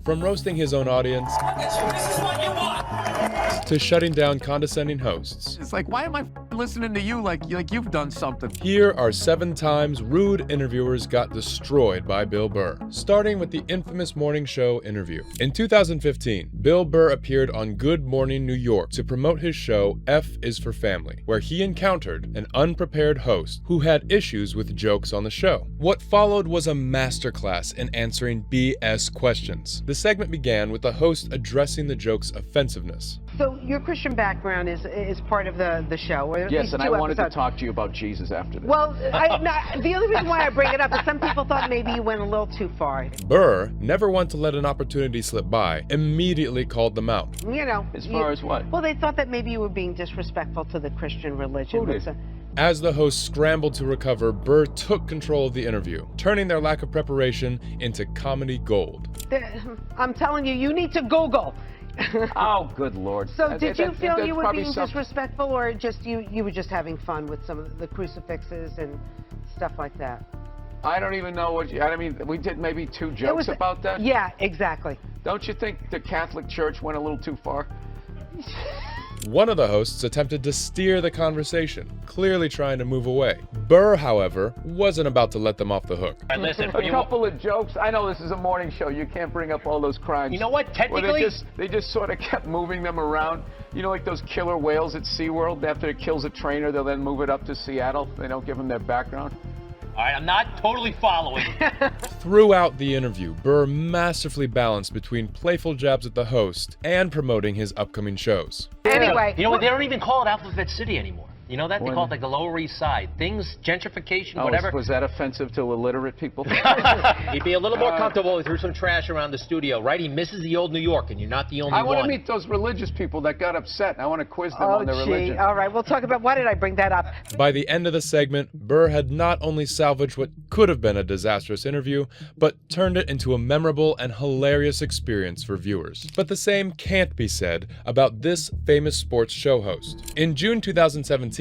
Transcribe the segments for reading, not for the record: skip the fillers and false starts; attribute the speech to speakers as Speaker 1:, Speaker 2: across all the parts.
Speaker 1: From roasting his own audience to shutting down condescending hosts.
Speaker 2: It's like, why am I listening to you like you've done something?
Speaker 1: Here are 7 times rude interviewers got destroyed by Bill Burr, starting with the infamous morning show interview. In 2015, Bill Burr appeared on Good Morning New York to promote his show F is for Family, where he encountered an unprepared host who had issues with jokes on the show. What followed was a masterclass in answering BS questions. The segment began with the host addressing the joke's offensiveness.
Speaker 3: So your Christian background is part of the show. Or at
Speaker 2: Yes,
Speaker 3: least
Speaker 2: and
Speaker 3: 2
Speaker 2: I wanted
Speaker 3: episodes.
Speaker 2: to talk to you about Jesus after this.
Speaker 3: Well, the only reason why I bring it up is some people thought maybe you went a little too far.
Speaker 1: Burr, never one to let an opportunity slip by, immediately called them out.
Speaker 3: You know.
Speaker 2: As far as what?
Speaker 3: Well, they thought that maybe you were being disrespectful to the Christian religion.
Speaker 2: Who did?
Speaker 1: As the host scrambled to recover, Burr took control of the interview, turning their lack of preparation into comedy gold.
Speaker 3: I'm telling you, you need to Google.
Speaker 2: Oh, good Lord.
Speaker 3: So did you feel
Speaker 2: that's
Speaker 3: you were
Speaker 2: probably
Speaker 3: being
Speaker 2: some-
Speaker 3: disrespectful, or just you were just having fun with some of the crucifixes and stuff like that?
Speaker 2: I don't even know what I mean, we did maybe 2 jokes about that?
Speaker 3: Yeah, exactly.
Speaker 2: Don't you think the Catholic Church went a little too far?
Speaker 1: One of the hosts attempted to steer the conversation, clearly trying to move away. Burr, however, wasn't about to let them off the hook.
Speaker 4: Listen,
Speaker 2: A couple of jokes. I know this is a morning show. You can't bring up all those crimes.
Speaker 4: You know what? Technically,
Speaker 2: Well, they just sort of kept moving them around. You know, like those killer whales at SeaWorld. After it kills a trainer, they'll then move it up to Seattle. They don't give them their background.
Speaker 4: all right, I'm not totally following.
Speaker 1: Throughout the interview, Burr masterfully balanced between playful jabs at the host and promoting his upcoming shows.
Speaker 3: Anyway,
Speaker 4: You know what? They don't even call it Alphabet City anymore. You know that? They
Speaker 2: When?
Speaker 4: call it like the Lower East Side. Things, gentrification,
Speaker 2: Oh,
Speaker 4: whatever.
Speaker 2: was that offensive to illiterate people?
Speaker 4: He'd be a little more comfortable if he threw some trash around the studio, right? He misses the old New York, and you're not the only
Speaker 2: I
Speaker 4: one.
Speaker 2: want to meet those religious people that got upset. I want to quiz them
Speaker 3: oh
Speaker 2: on their
Speaker 3: gee,
Speaker 2: religion.
Speaker 3: all right, we'll talk about why did I bring that up?
Speaker 1: By the end of the segment, Burr had not only salvaged what could have been a disastrous interview, but turned it into a memorable and hilarious experience for viewers. But the same can't be said about this famous sports show host. In June 2017,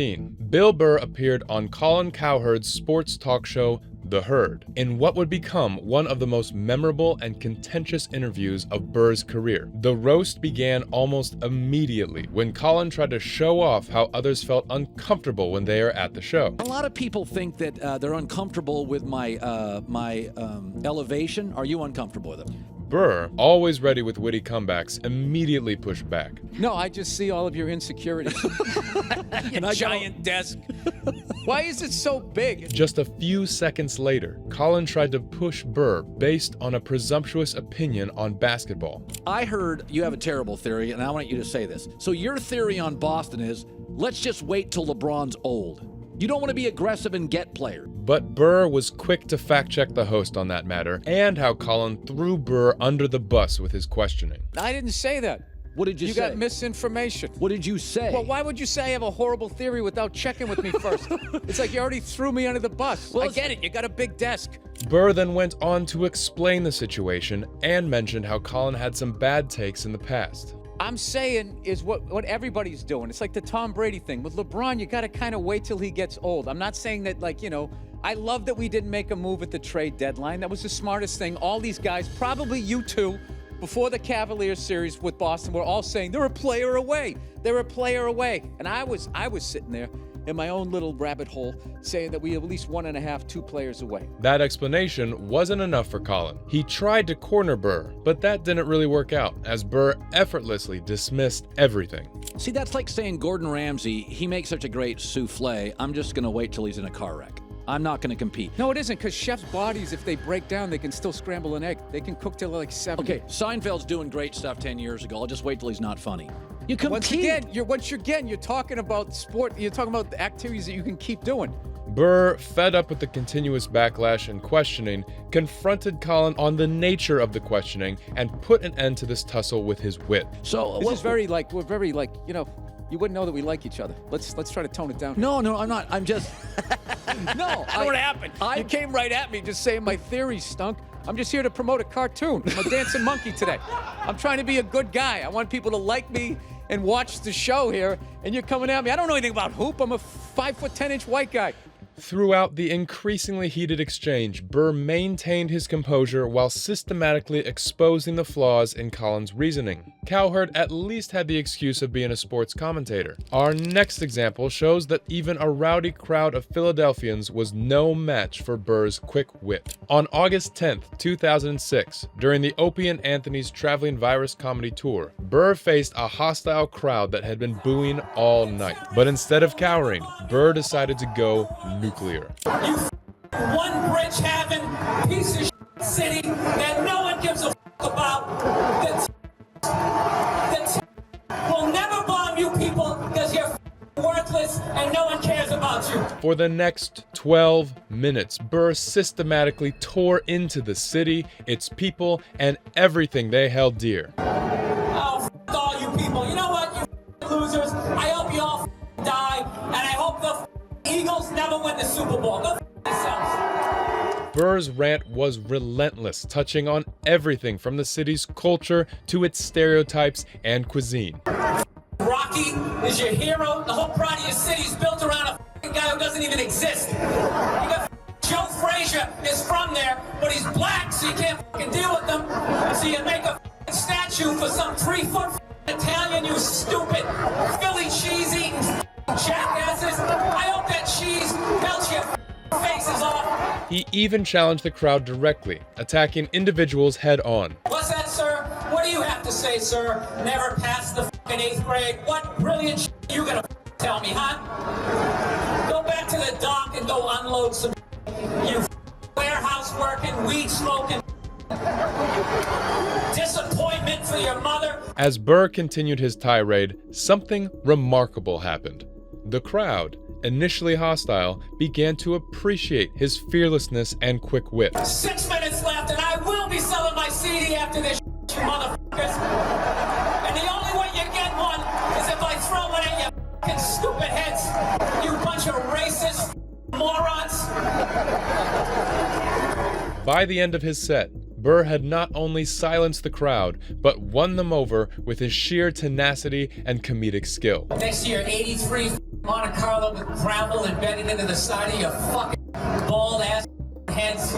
Speaker 1: Bill Burr appeared on Colin Cowherd's sports talk show, The Herd, in what would become one of the most memorable and contentious interviews of Burr's career. The roast began almost immediately when Colin tried to show off how others felt uncomfortable when they are at the show.
Speaker 5: A lot of people think that they're uncomfortable with my elevation. Are you uncomfortable with it?
Speaker 1: Burr, always ready with witty comebacks, immediately pushed back.
Speaker 6: No, I just see all of your insecurities.
Speaker 5: And
Speaker 6: Giant desk. Why is it so big?
Speaker 1: Just a few seconds later, Colin tried to push Burr based on a presumptuous opinion on basketball.
Speaker 5: I heard you have a terrible theory, and I want you to say this. So your theory on Boston is, let's just wait till LeBron's old. You don't want to be aggressive and get players.
Speaker 1: But Burr was quick to fact-check the host on that matter, and how Colin threw Burr under the bus with his questioning.
Speaker 6: I didn't say that.
Speaker 5: What did you say?
Speaker 6: You got misinformation.
Speaker 5: What did you say?
Speaker 6: Well, why would you say I have a horrible theory without checking with me first? It's like you already threw me under the bus.
Speaker 5: Well,
Speaker 6: I get it. You got a big desk.
Speaker 1: Burr then went on to explain the situation and mentioned how Colin had some bad takes in the past.
Speaker 6: I'm saying is what everybody's doing. It's like the Tom Brady thing. With LeBron, you got to kind of wait till he gets old. I'm not saying that, like, you know, I love that we didn't make a move at the trade deadline. That was the smartest thing. All these guys, probably you too, before the Cavaliers series with Boston, were all saying they're a player away. They're a player away. And I was sitting there in my own little rabbit hole saying that we at least 1.5, 2 players away.
Speaker 1: That explanation wasn't enough for Colin. He tried to corner Burr, but that didn't really work out, as Burr effortlessly dismissed everything.
Speaker 5: See, that's like saying Gordon Ramsay, he makes such a great souffle, I'm just going to wait till he's in a car wreck. I'm not going to compete.
Speaker 6: No, it isn't, because chefs' bodies, if they break down, they can still scramble an egg. They can cook till like 70.
Speaker 5: Okay, Seinfeld's doing great stuff 10 years ago. I'll just wait till he's not funny. You compete.
Speaker 6: Once again, you're talking about sport. You're talking about the activities that you can keep doing.
Speaker 1: Burr, fed up with the continuous backlash and questioning, confronted Colin on the nature of the questioning and put an end to this tussle with his wit.
Speaker 5: So
Speaker 6: This is we're very like, you know, you wouldn't know that we like each other. Let's try to tone it down.
Speaker 5: No, I'm not. I'm just. No,
Speaker 6: What happened? You came right at me just saying my theory stunk. I'm just here to promote a cartoon. I'm a dancing monkey today. I'm trying to be a good guy. I want people to like me and watch the show here and you're coming at me. I don't know anything about hoop. I'm a 5'10" white guy.
Speaker 1: Throughout the increasingly heated exchange, Burr maintained his composure while systematically exposing the flaws in Collins' reasoning. Cowherd at least had the excuse of being a sports commentator. Our next example shows that even a rowdy crowd of Philadelphians was no match for Burr's quick wit. On August 10th, 2006, during the Opie and Anthony's Traveling Virus Comedy Tour, Burr faced a hostile crowd that had been booing all night. But instead of cowering, Burr decided to go nuclear.
Speaker 7: You one bridge having piece of city that no one gives a about. That will never bomb you people because you're worthless and no one cares about you.
Speaker 1: For the next 12 minutes, Burr systematically tore into the city, its people, and everything they held dear.
Speaker 7: Oh, all you people. You know what, you losers? I hope you all die, and I hope the Eagles never win the Super Bowl. Go yourselves.
Speaker 1: Burr's rant was relentless, touching on everything from the city's culture to its stereotypes and cuisine.
Speaker 7: Rocky is your hero. The whole pride of your city is built around a guy who doesn't even exist. You got Joe Frazier is from there, but he's black, so you can't deal with him. So you make a statue for some 3-foot Italian, you stupid Philly cheese eating jackasses. I hope that cheese melts your faces off.
Speaker 1: He even challenged the crowd directly, attacking individuals head on.
Speaker 7: What's that, sir? What do you have to say, sir? Never passed the fucking 8th grade. What brilliant shit you gonna tell me, huh? Go back to the dock and go unload some you warehouse working, weed smoking. Disappointment for your mother.
Speaker 1: As Burr continued his tirade, something remarkable happened. The crowd, initially hostile, began to appreciate his fearlessness and quick wit.
Speaker 7: 6 minutes left, and I will be selling my CD after this, you motherfuckers. And the only way you get one is if I throw one at you fucking stupid heads, you bunch of racist morons.
Speaker 1: By the end of his set, Burr had not only silenced the crowd, but won them over with his sheer tenacity and comedic skill.
Speaker 7: Next to your 83 Monte Carlo with gravel embedded into the side of your fucking bald ass heads.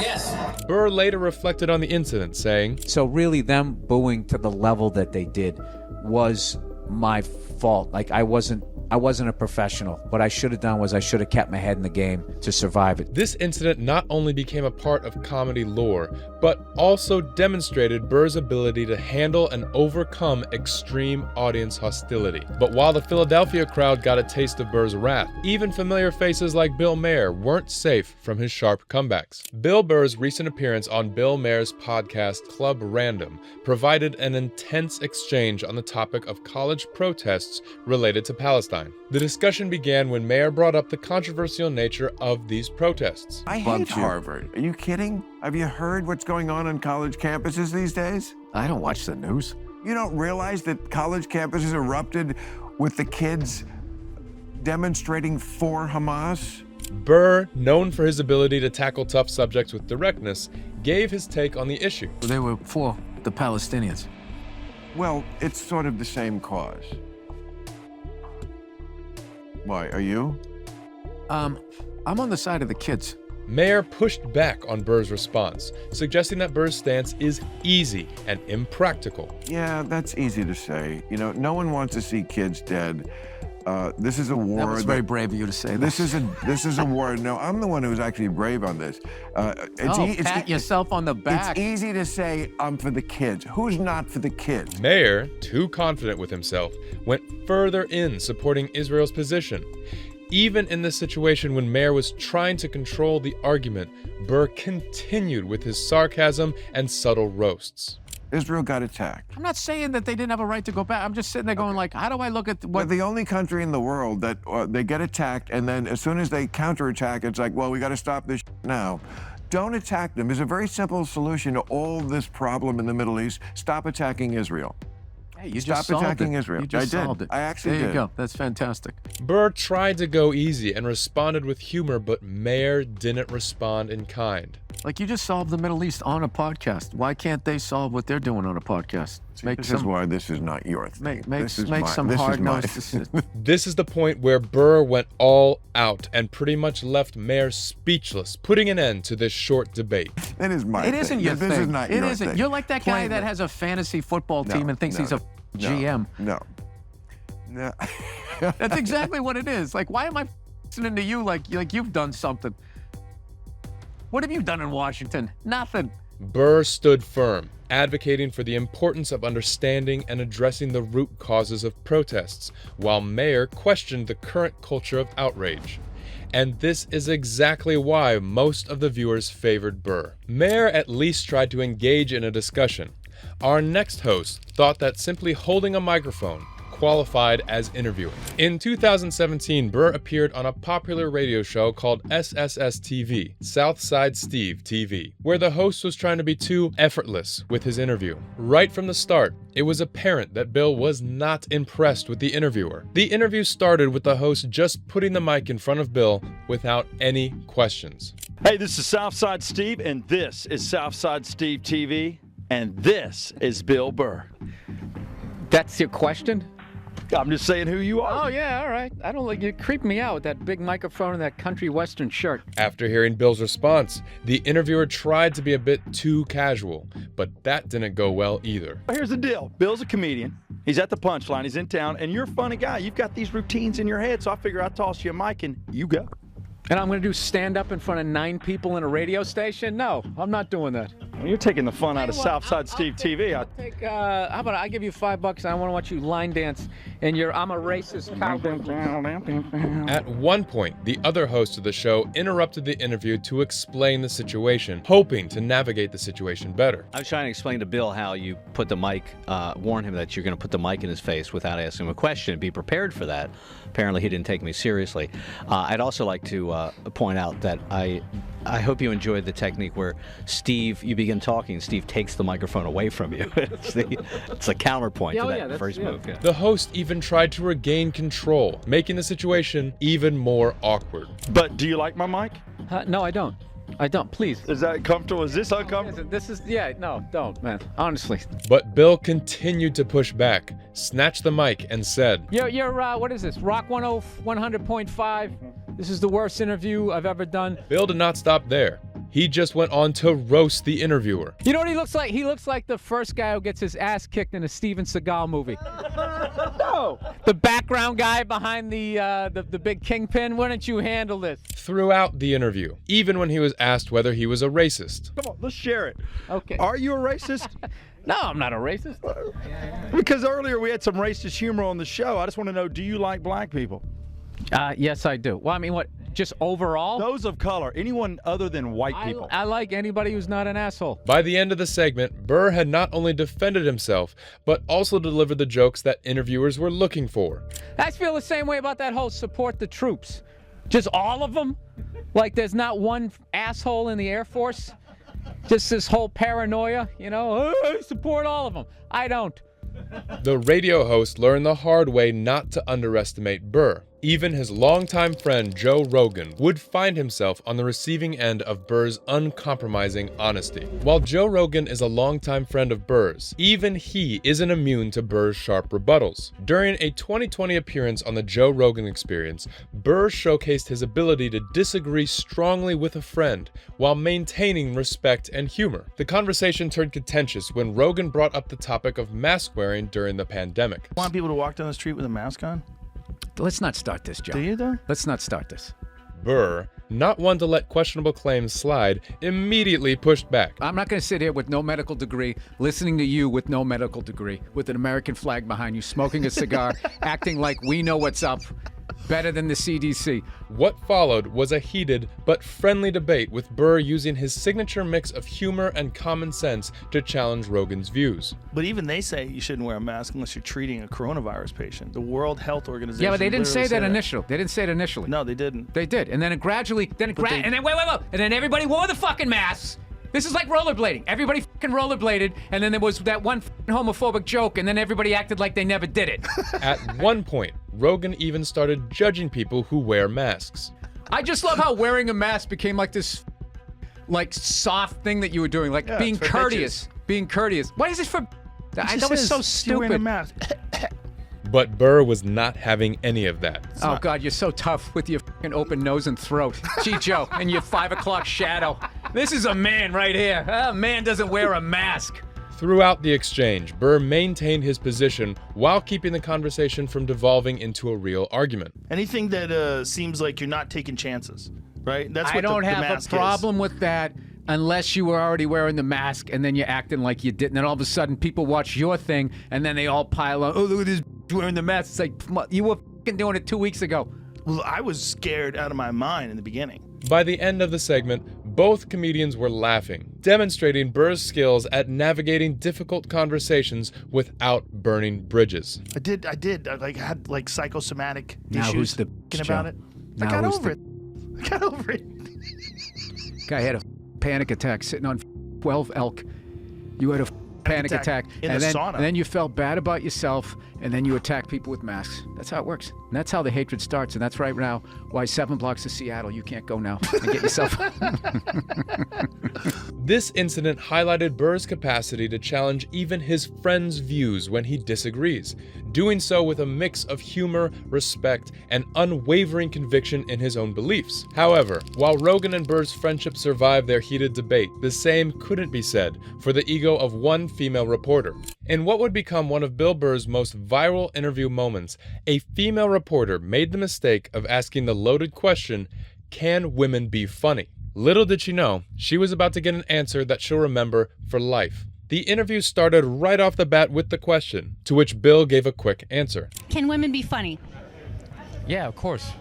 Speaker 7: Yes.
Speaker 1: Burr later reflected on the incident, saying,
Speaker 6: So really them booing to the level that they did was my fault. Like I wasn't a professional. What I should have done was I should have kept my head in the game to survive it.
Speaker 1: This incident not only became a part of comedy lore, but also demonstrated Burr's ability to handle and overcome extreme audience hostility. But while the Philadelphia crowd got a taste of Burr's wrath, even familiar faces like Bill Maher weren't safe from his sharp comebacks. Bill Burr's recent appearance on Bill Maher's podcast Club Random provided an intense exchange on the topic of college protests related to Palestine. The discussion began when Maher brought up the controversial nature of these protests.
Speaker 8: I hate Harvard. Are you kidding? Have you heard what's going on college campuses these days?
Speaker 9: I don't watch the news.
Speaker 8: You don't realize that college campuses erupted with the kids demonstrating for Hamas?
Speaker 1: Burr, known for his ability to tackle tough subjects with directness, gave his take on the issue.
Speaker 9: They were for the Palestinians.
Speaker 8: Well, it's sort of the same cause. Why, are you?
Speaker 9: I'm on the side of the kids.
Speaker 1: Maher pushed back on Burr's response, suggesting that Burr's stance is easy and impractical.
Speaker 8: Yeah, that's easy to say. You know, no one wants to see kids dead. This is a war.
Speaker 9: That was very brave of you to say that.
Speaker 8: This is a war. No, I'm the one who's actually brave on this.
Speaker 9: Pat yourself on the back.
Speaker 8: It's easy to say I'm for the kids. Who's not for the kids?
Speaker 1: Maher, too confident with himself, went further in supporting Israel's position. Even in this situation when Maher was trying to control the argument, Burr continued with his sarcasm and subtle roasts.
Speaker 8: Israel got attacked.
Speaker 9: I'm not saying that they didn't have a right to go back. I'm just sitting there going like, how do I look at what...
Speaker 8: We're the only country in the world that they get attacked, and then as soon as they counterattack, it's like, well, we got to stop this now. Don't attack them. There's a very simple solution to all this problem in the Middle East. Stop attacking Israel.
Speaker 9: Hey, you
Speaker 8: Stop
Speaker 9: just solved
Speaker 8: attacking
Speaker 9: it.
Speaker 8: Israel.
Speaker 9: You just
Speaker 8: I did.
Speaker 9: solved it.
Speaker 8: I actually
Speaker 9: There you
Speaker 8: did.
Speaker 9: go. That's fantastic.
Speaker 1: Burr tried to go easy and responded with humor, but Maher didn't respond in kind.
Speaker 9: Like, you just solved the Middle East on a podcast. Why can't they solve what they're doing on a podcast?
Speaker 8: This is why this is not your thing.
Speaker 9: Make
Speaker 8: This is
Speaker 9: some
Speaker 8: this is
Speaker 9: hard-nosed
Speaker 8: mine.
Speaker 9: decisions.
Speaker 1: This is the point where Burr went all out and pretty much left Mayer speechless, putting an end to this short debate.
Speaker 8: That is my
Speaker 9: It
Speaker 8: thing.
Speaker 9: isn't your
Speaker 8: This
Speaker 9: thing.
Speaker 8: is not
Speaker 9: It
Speaker 8: your
Speaker 9: isn't.
Speaker 8: thing.
Speaker 9: You're like that guy
Speaker 8: Plain
Speaker 9: that
Speaker 8: that-
Speaker 9: has a fantasy football team and thinks he's a
Speaker 8: no,
Speaker 9: GM.
Speaker 8: No. No.
Speaker 9: That's exactly what it is. Like, why am I listening to you like you've done something? What have you done in Washington? Nothing.
Speaker 1: Burr stood firm, advocating for the importance of understanding and addressing the root causes of protests, while Mayer questioned the current culture of outrage. And this is exactly why most of the viewers favored Burr. Mayer at least tried to engage in a discussion. Our next host thought that simply holding a microphone qualified as interviewing. In 2017, Burr appeared on a popular radio show called SSS TV, Southside Steve TV, where the host was trying to be too effortless with his interview. Right from the start, it was apparent that Bill was not impressed with the interviewer. The interview started with the host just putting the mic in front of Bill without any questions.
Speaker 10: Hey, this is Southside Steve, and this is Southside Steve TV, and this is Bill Burr.
Speaker 6: That's your question?
Speaker 10: I'm just saying who you are.
Speaker 6: Oh, yeah, all right. I don't like you creep me out with that big microphone and that country western shirt.
Speaker 1: After hearing Bill's response, the interviewer tried to be a bit too casual, but that didn't go well either.
Speaker 10: Here's the deal. Bill's a comedian. He's at the punchline. He's in town, and you're a funny guy. You've got these routines in your head, so I figure I'll toss you a mic and you go.
Speaker 6: And I'm going to do stand-up in front of 9 people in a radio station? No, I'm not doing that.
Speaker 10: Well, you're taking the fun out of Southside Steve TV.
Speaker 6: How about I give you $5 and I want to watch you line dance and I'm a racist cowboy.
Speaker 1: At one point, the other host of the show interrupted the interview to explain the situation, hoping to navigate the situation better.
Speaker 11: I was trying to explain to Bill how you put the mic, warn him that you're going to put the mic in his face without asking him a question. Be prepared for that. Apparently, he didn't take me seriously. I'd also like to point out that I hope you enjoyed the technique where Steve, you begin talking, Steve takes the microphone away from you. It's a counterpoint to that first move. Yeah.
Speaker 1: The host even tried to regain control, making the situation even more awkward.
Speaker 10: But do you like my mic?
Speaker 6: No, I don't. I don't, please.
Speaker 10: Is that comfortable? Is this uncomfortable?
Speaker 6: No, don't, man. Honestly.
Speaker 1: But Bill continued to push back, snatched the mic, and said,
Speaker 6: You're what is this? Rock 100.5. This is the worst interview I've ever done.
Speaker 1: Bill did not stop there. He just went on to roast the interviewer.
Speaker 6: You know what he looks like? He looks like the first guy who gets his ass kicked in a Steven Seagal movie. No! The background guy behind the big kingpin. Why don't you handle this?
Speaker 1: Throughout the interview, even when he was asked whether he was a racist.
Speaker 10: Come on, let's share it.
Speaker 6: Okay.
Speaker 10: Are you a racist?
Speaker 6: No, I'm not a racist.
Speaker 10: Because earlier we had some racist humor on the show. I just want to know, do you like black people?
Speaker 6: Yes, I do. Well, I mean, what? Just overall?
Speaker 10: Those of color. Anyone other than white people.
Speaker 6: I like anybody who's not an asshole.
Speaker 1: By the end of the segment, Burr had not only defended himself, but also delivered the jokes that interviewers were looking for.
Speaker 6: I feel the same way about that whole support the troops. Just all of them? Like there's not one asshole in the Air Force? Just this whole paranoia, I support all of them. I don't.
Speaker 1: The radio host learned the hard way not to underestimate Burr. Even his longtime friend Joe Rogan would find himself on the receiving end of Burr's uncompromising honesty. While Joe Rogan is a longtime friend of Burr's, even he isn't immune to Burr's sharp rebuttals. During a 2020 appearance on the Joe Rogan Experience, Burr showcased his ability to disagree strongly with a friend while maintaining respect and humor. The conversation turned contentious when Rogan brought up the topic of mask wearing during the pandemic.
Speaker 12: Want people to walk down the street with a mask on?
Speaker 6: Let's not start this, Joe.
Speaker 12: Do you, though?
Speaker 6: Let's not start this.
Speaker 1: Burr, not one to let questionable claims slide, immediately pushed back.
Speaker 9: I'm not going to sit here with no medical degree, listening to you with no medical degree, with an American flag behind you, smoking a cigar, acting like we know what's up, better than the CDC.
Speaker 1: What followed was a heated but friendly debate with Burr using his signature mix of humor and common sense to challenge Rogan's views.
Speaker 12: But even they say you shouldn't wear a mask unless you're treating a coronavirus patient. The World Health Organization.
Speaker 9: Yeah, but they didn't say that
Speaker 12: literally
Speaker 9: initially. They didn't say it initially.
Speaker 12: No, they didn't.
Speaker 9: They did, and then it gradually, and then wait, and then everybody wore the fucking masks. This is like rollerblading. Everybody fucking rollerbladed, and then there was that one fucking homophobic joke, and then everybody acted like they never did it.
Speaker 1: At one point, Rogan even started judging people who wear masks.
Speaker 9: I just love how wearing a mask became like this, like soft thing that you were doing, like being courteous. Being courteous. What is this for? That was so
Speaker 12: You're wearing a
Speaker 9: stupid.
Speaker 12: mask.
Speaker 1: But Burr was not having any of that.
Speaker 9: Oh, God, you're so tough with your fucking open nose and throat. Gee, Joe, and your 5 o'clock shadow. This is a man right here. A man doesn't wear a mask.
Speaker 1: Throughout the exchange, Burr maintained his position while keeping the conversation from devolving into a real argument.
Speaker 12: Anything that seems like you're not taking chances, right? That's what
Speaker 9: I don't
Speaker 12: the
Speaker 9: have
Speaker 12: mask
Speaker 9: a problem with that unless you were already wearing the mask and then you're acting like you didn't. And all of a sudden, people watch your thing and then they all pile on, oh, look at this wearing the mask. It's like, you were fucking doing it 2 weeks ago.
Speaker 12: Well, I was scared out of my mind in the beginning.
Speaker 1: By the end of the segment, both comedians were laughing, demonstrating Burr's skills at navigating difficult conversations without burning bridges.
Speaker 12: I did. I had like psychosomatic
Speaker 9: Now
Speaker 12: issues
Speaker 9: who's the
Speaker 12: thinking
Speaker 9: Joe?
Speaker 12: about it. I
Speaker 9: Now
Speaker 12: got
Speaker 9: who's
Speaker 12: over it. I got over it.
Speaker 9: Guy had a panic attack sitting on 12 elk. You had a panic attack.
Speaker 12: in
Speaker 9: and
Speaker 12: the
Speaker 9: then,
Speaker 12: sauna.
Speaker 9: And then you felt bad about yourself, and then you attack people with masks. That's how it works. And that's how the hatred starts. And that's right now why 7 blocks of Seattle, you can't go now and get yourself.
Speaker 1: This incident highlighted Burr's capacity to challenge even his friends' views when he disagrees, doing so with a mix of humor, respect, and unwavering conviction in his own beliefs. However, while Rogan and Burr's friendship survived their heated debate, the same couldn't be said for the ego of one female reporter. In what would become one of Bill Burr's most viral interview moments, a female reporter made the mistake of asking the loaded question, "Can women be funny?" Little did she know, she was about to get an answer that she'll remember for life. The interview started right off the bat with the question, to which Bill gave a quick answer.
Speaker 13: Can women be funny?
Speaker 9: Yeah, of course.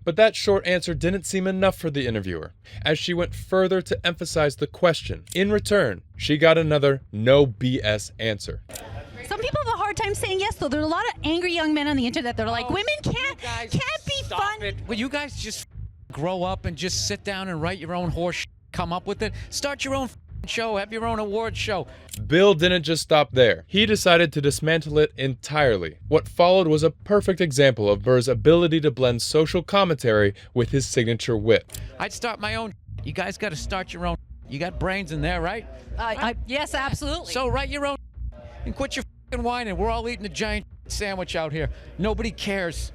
Speaker 1: But that short answer didn't seem enough for the interviewer, as she went further to emphasize the question. In return, she got another no BS answer.
Speaker 13: Some people have a hard time saying yes, though. There's a lot of angry young men on the internet that are like, women can't be funny.
Speaker 9: Will you guys just grow up and just sit down and write your own horse, come up with it? Start your own show, have your own award show.
Speaker 1: Bill didn't just stop there. He decided to dismantle it entirely. What followed was a perfect example of Burr's ability to blend social commentary with his signature wit.
Speaker 9: I'd start my own. You guys got to start your own. You got brains in there, right?
Speaker 13: Yes, absolutely.
Speaker 9: So write your own and quit your fucking whining. We're all eating a giant sandwich out here. Nobody cares.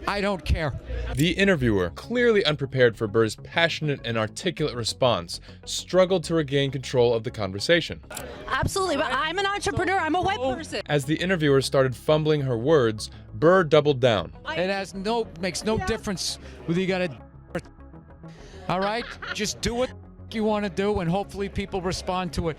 Speaker 9: I don't care.
Speaker 1: The interviewer, clearly unprepared for Burr's passionate and articulate response, struggled to regain control of the conversation.
Speaker 13: Absolutely, but I'm an entrepreneur. I'm a white person.
Speaker 1: As the interviewer started fumbling her words, Burr doubled down.
Speaker 9: It makes no difference whether you got a all right? Just do what you want to do and hopefully people respond to it.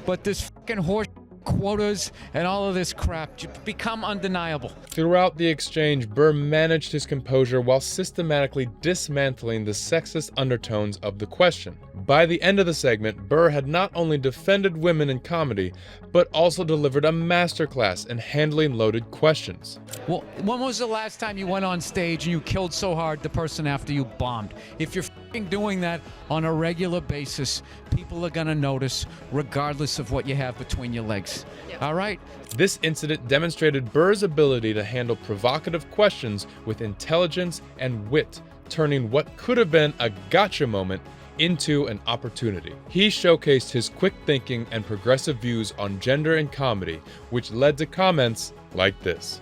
Speaker 9: But this fucking horse quotas and all of this crap just become undeniable.
Speaker 1: Throughout the exchange, Burr managed his composure while systematically dismantling the sexist undertones of the question. By the end of the segment, Burr had not only defended women in comedy, but also delivered a masterclass in handling loaded questions.
Speaker 9: Well, when was the last time you went on stage and you killed so hard the person after you bombed? If you're fucking doing that on a regular basis, people are gonna notice regardless of what you have between your legs. All right?
Speaker 1: This incident demonstrated Burr's ability to handle provocative questions with intelligence and wit, turning what could have been a gotcha moment into an opportunity. He showcased his quick thinking and progressive views on gender and comedy, which led to comments like this.